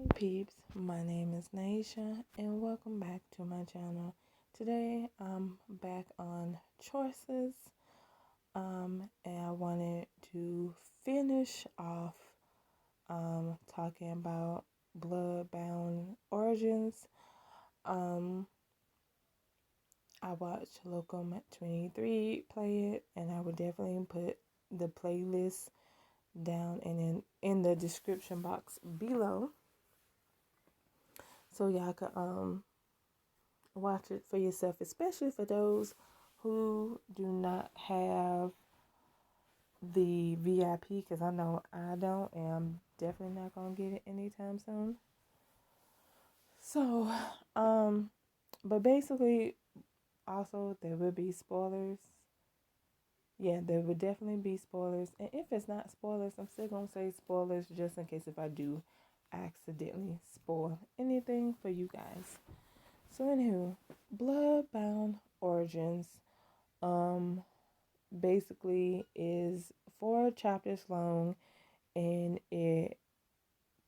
Hey peeps, my name is Naisha and welcome back to my channel. Today I'm back on choices and I wanted to finish off talking about Bloodbound Origins. Um I watched Locum 23 play it and I would definitely put the playlist down and in the description box below so y'all could watch it for yourself, especially for those who do not have the VIP, because I know I don't, and I'm definitely not gonna get it anytime soon. So, but basically, also there will be spoilers. Yeah, there would definitely be spoilers, and if it's not spoilers, I'm still gonna say spoilers just in case if I do accidentally spoil anything for you guys. So, anywho, Bloodbound Origins um basically is 4 chapters long, and it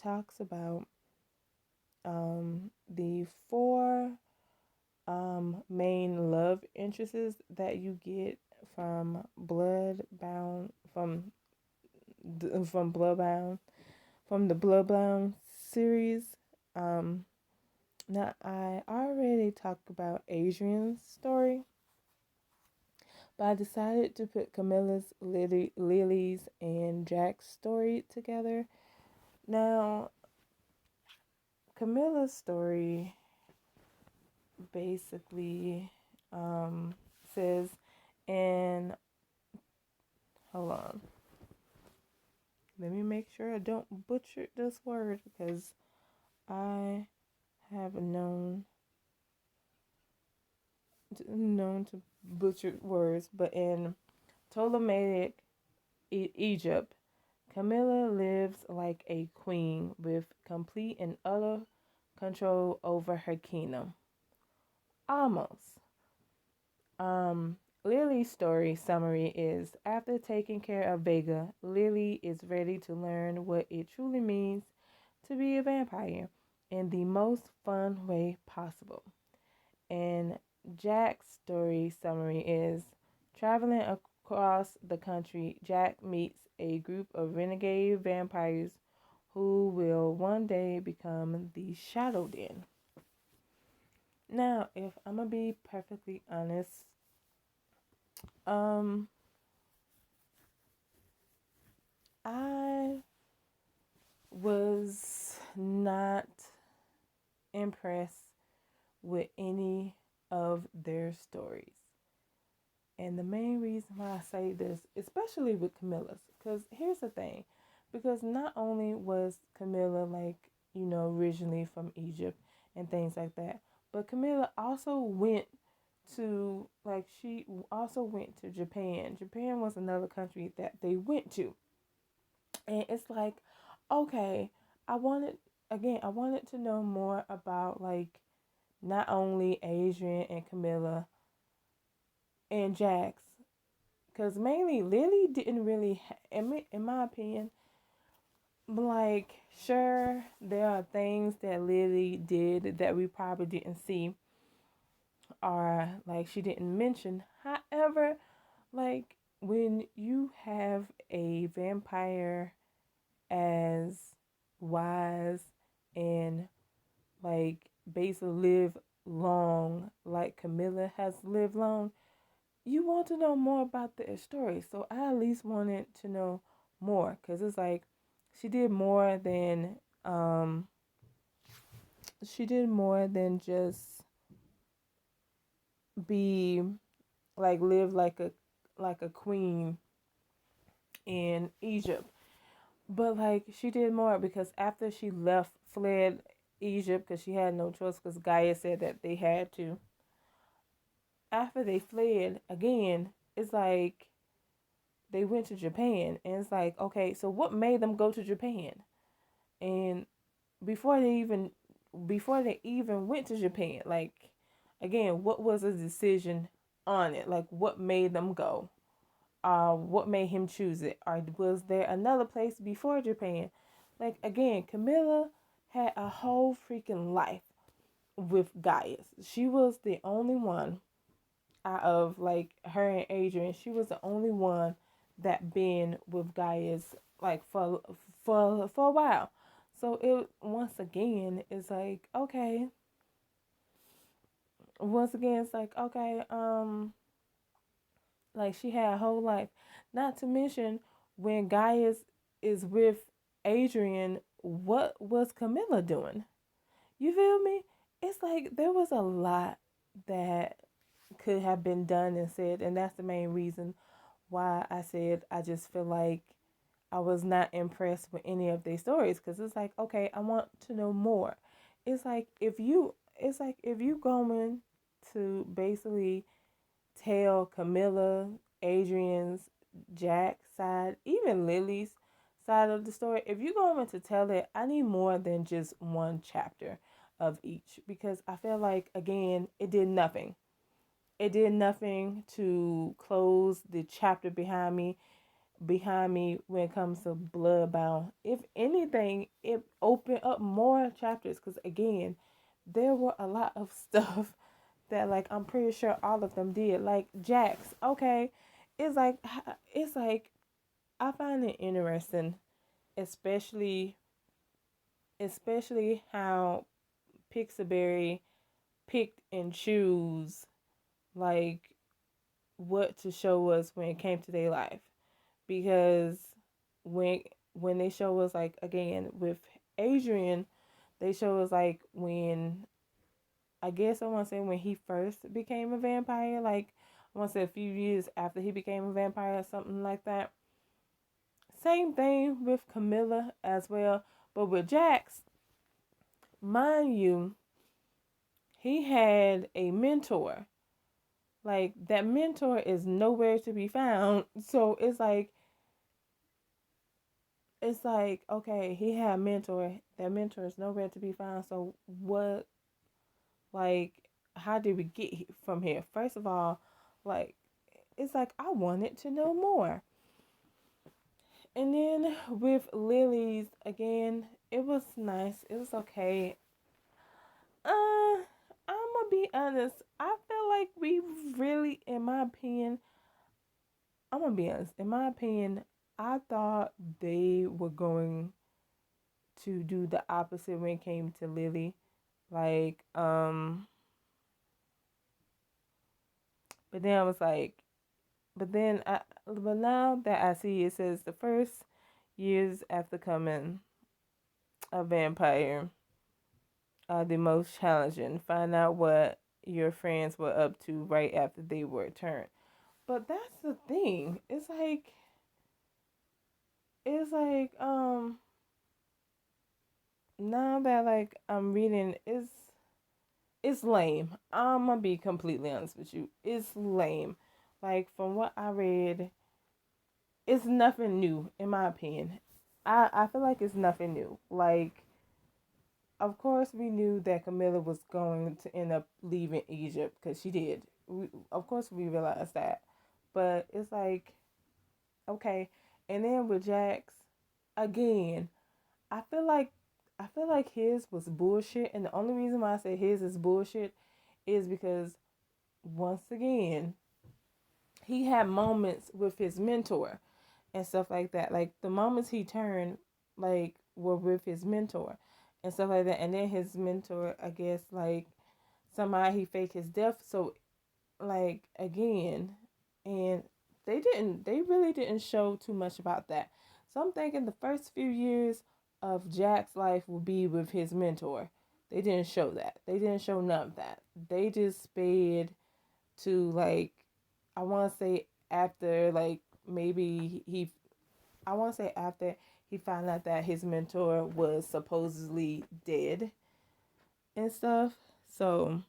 talks about the four main love interests that you get from Bloodbound from Bloodbound from the Bloodbound series. Um, Now I already talked about Adrian's story, but I decided to put Camilla's, Lily's, and Jack's story together. Now, Camilla's story basically says, and hold on, let me make sure I don't butcher this word because I have known to butcher words, but in Ptolemaic Egypt, Camilla lives like a queen with complete and utter control over her kingdom. Almost. Lily's story summary is after taking care of Vega, Lily is ready to learn what it truly means to be a vampire in the most fun way possible. And Jack's story summary is traveling across the country, Jack meets a group of renegade vampires who will one day become the Shadow Den. Now, if I'm gonna be perfectly honest, I was not impressed with any of their stories. And the main reason why I say this, especially with Camilla's, because here's the thing, because not only was Camilla originally from Egypt and things like that, but Camilla also went she also went to Japan. Japan was another country that they went to. And it's like, okay, I wanted to know more about not only Adrian and Camilla and Jax, because mainly Lily didn't really, in my opinion, sure, there are things that Lily did that we probably didn't see or she didn't mention. However, when you have a vampire as wise and basically live long like Camilla has lived long, you want to know more about their story. So I at least wanted to know more because it's like she did more than just be live like a queen in Egypt. But she did more because after she fled Egypt because she had no choice because Gaia said that they had to. After they fled again, it's like they went to Japan, and it's like, okay, so what made them go to Japan? And before they even went to Japan, again, what was the decision on it? What made them go? What made him choose it? Or was there another place before Japan? Again, Camilla had a whole freaking life with Gaius. She was the only one out of like her and Adrian. She was the only one that been with Gaius like for a while. So it once again is like okay. Once again, it's like okay. Like she had a whole life. Not to mention when Gaius is with Adrian, what was Camilla doing? You feel me? It's like there was a lot that could have been done and said, and that's the main reason why I said I just feel like I was not impressed with any of their stories because it's like, okay, I want to know more. It's like if you going to basically tell Camilla, Adrian's, Jack's side, even Lily's side of the story, if you're going to tell it, I need more than just one chapter of each because I feel like, again, it did nothing. It did nothing to close the chapter behind me when it comes to Bloodbound. If anything, it opened up more chapters because again, there were a lot of stuff that like I'm pretty sure all of them did. Like Jax, okay, it's like it's like I find it interesting, especially how Pixelberry picked and choose like what to show us when it came to their life because when when they show us like again with Adrian, they show us like when I guess I want to say when he first became a vampire, like I want to say a few years after he became a vampire or something like that. Same thing with Camilla as well, but with Jax, mind you, he had a mentor. Like that mentor is nowhere to be found. So it's like okay, he had a mentor. That mentor is nowhere to be found. So what like how did we get from here? First of all, like it's like I wanted to know more. And then with Lily's again, it was nice. It was okay. I'm gonna be honest. I feel like we really, in my opinion, I'm gonna be honest. In my opinion, I thought they were going to do the opposite when it came to Lily. Like, but then I was like, but now that I see it says the first years after coming a vampire are the most challenging. Find out what your friends were up to right after they were turned. But that's the thing. It's like now that like I'm reading it's lame. I'm gonna be completely honest with you. It's lame. Like from what I read, it's nothing new in my opinion. I feel like it's nothing new. Like of course we knew that Camilla was going to end up leaving Egypt because she did. Of course we realized that. But it's like okay. And then with Jax, again, I feel like I feel like his was bullshit, and the only reason why I say his is bullshit is because once again, he had moments with his mentor and stuff like that. Like the moments he turned, like were with his mentor and stuff like that. And then his mentor, I guess, like somehow he faked his death. So like again, and they really didn't show too much about that. So I'm thinking the first few years of Jack's life will be with his mentor. They didn't show that. They didn't show none of that. They just sped to like I want to say after like maybe he I want to say after he found out that his mentor was supposedly dead and stuff. So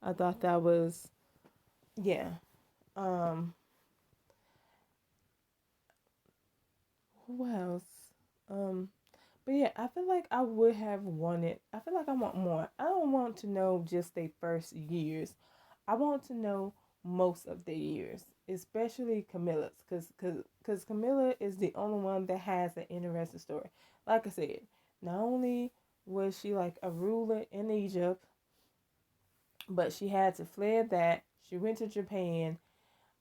I thought that was yeah. Um, who else? Um, but yeah, I feel like I would have wanted. I feel like I want more. I don't want to know just their first years. I want to know most of their years, especially Camilla's, because Camilla is the only one that has an interesting story. Like I said, not only was she like a ruler in Egypt, but she had to fled that. She went to Japan.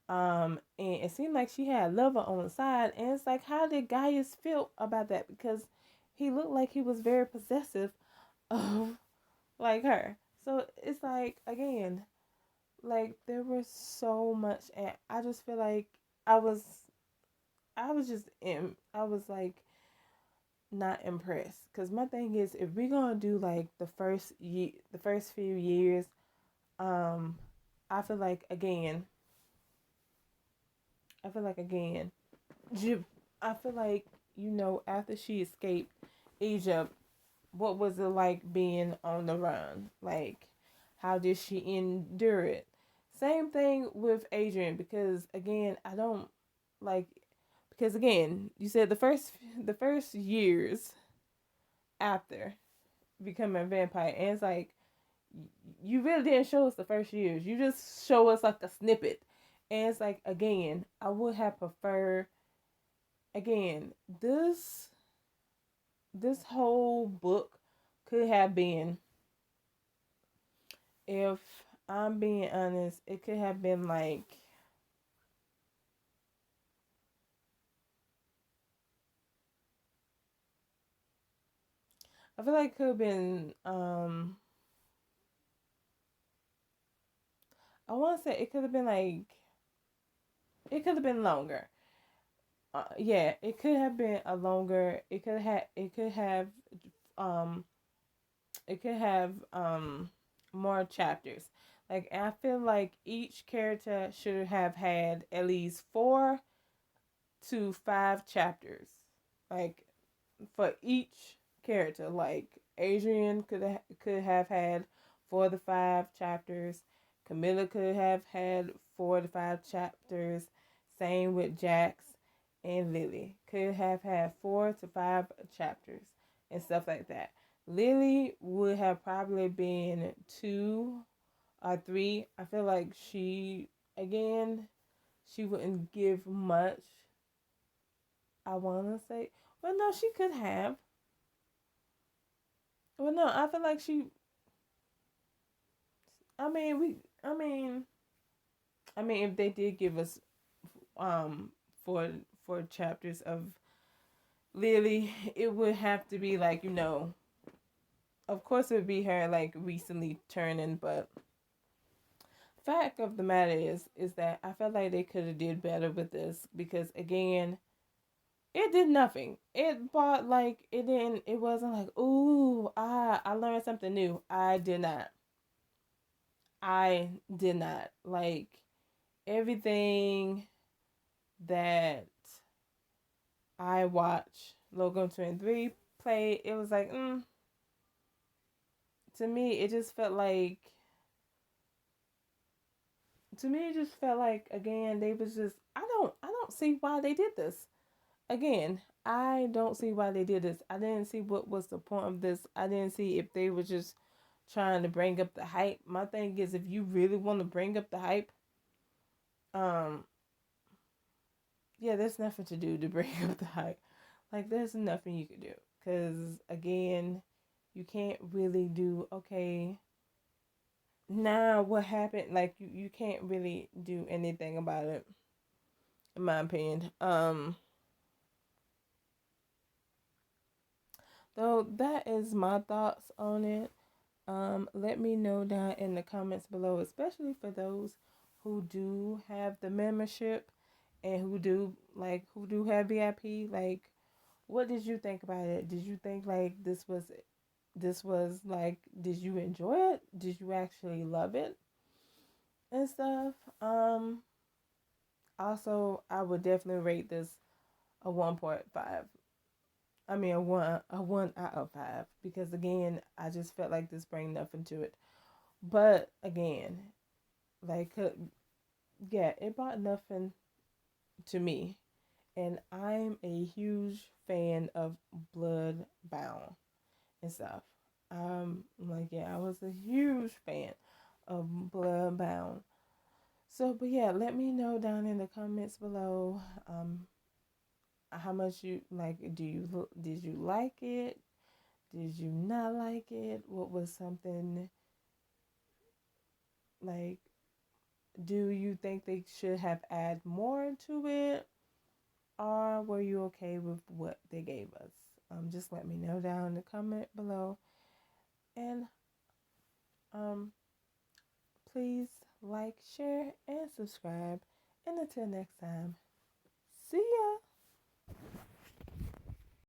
And it seemed like she had a lover on the side, and it's like, how did Gaius feel about that? Because he looked like he was very possessive of like her. So it's like, again, like there was so much, and I just feel like I was, I was like not impressed. Cause my thing is, if we're gonna do like the first few years, um, I feel like again, I feel like again, I feel like, after she escaped Egypt, what was it like being on the run? Like, how did she endure it? Same thing with Adrian, because again, I don't like, because again, you said the first years after becoming a vampire, and it's like, you really didn't show us the first years. You just show us like a snippet, and it's like, again, I would have preferred, again, this whole book could have been, if I'm being honest, it could have been like, I feel like it could have been, I want to say it could have been like, it could have been longer. Yeah, it could have been a longer. Um, it could have more chapters. Like, I feel like each character should have had at least 4 to 5 chapters. Like, for each character. Like, Adrian could have had 4 to 5 chapters. Camilla could have had 4 to 5 chapters. Same with Jax and Lily. Could have had 4 to 5 chapters and stuff like that. Lily would have probably been 2 or 3. I feel like again, she wouldn't give much. I want to say, well, no, she could have. Well, no, I feel like she. I mean, if they did give us um four chapters of Lily, it would have to be like, of course it would be her like recently turning, but fact of the matter is that I felt like they could have did better with this, because again, it did nothing. It bought like, it didn't. It wasn't like, ooh, I learned something new. I did not. I did not like everything that I watched Logan 23 play. It was like, to me, it just felt like, again, they was just, I don't see why they did this. Again, I don't see why they did this. I didn't see what was the point of this. I didn't see if they were just trying to bring up the hype. My thing is, if you really want to bring up the hype, um, yeah, there's nothing to do to bring up the hype. Like, there's nothing you could do. Because, again, you can't really do, okay, now what happened? Like, you can't really do anything about it, in my opinion. So that is my thoughts on it. Let me know down in the comments below, especially for those who do have the membership and who do have VIP. Like, what did you think about it? Did you think like this was like, did you enjoy it? Did you actually love it and stuff? Also, I would definitely rate this a 1.5. I mean, a one out of 5, because again, I just felt like this bring nothing to it. But again, like, yeah, it brought nothing to me, and I'm a huge fan of Bloodbound and stuff. Like, yeah, I was a huge fan of Bloodbound. So, but yeah, let me know down in the comments below. how much you like. Did you like it? Did you not like it? What was something like? Do you think they should have add more to it, or were you okay with what they gave us? Just let me know down in the comment below, and um, please like, share, and subscribe. And until next time, see ya.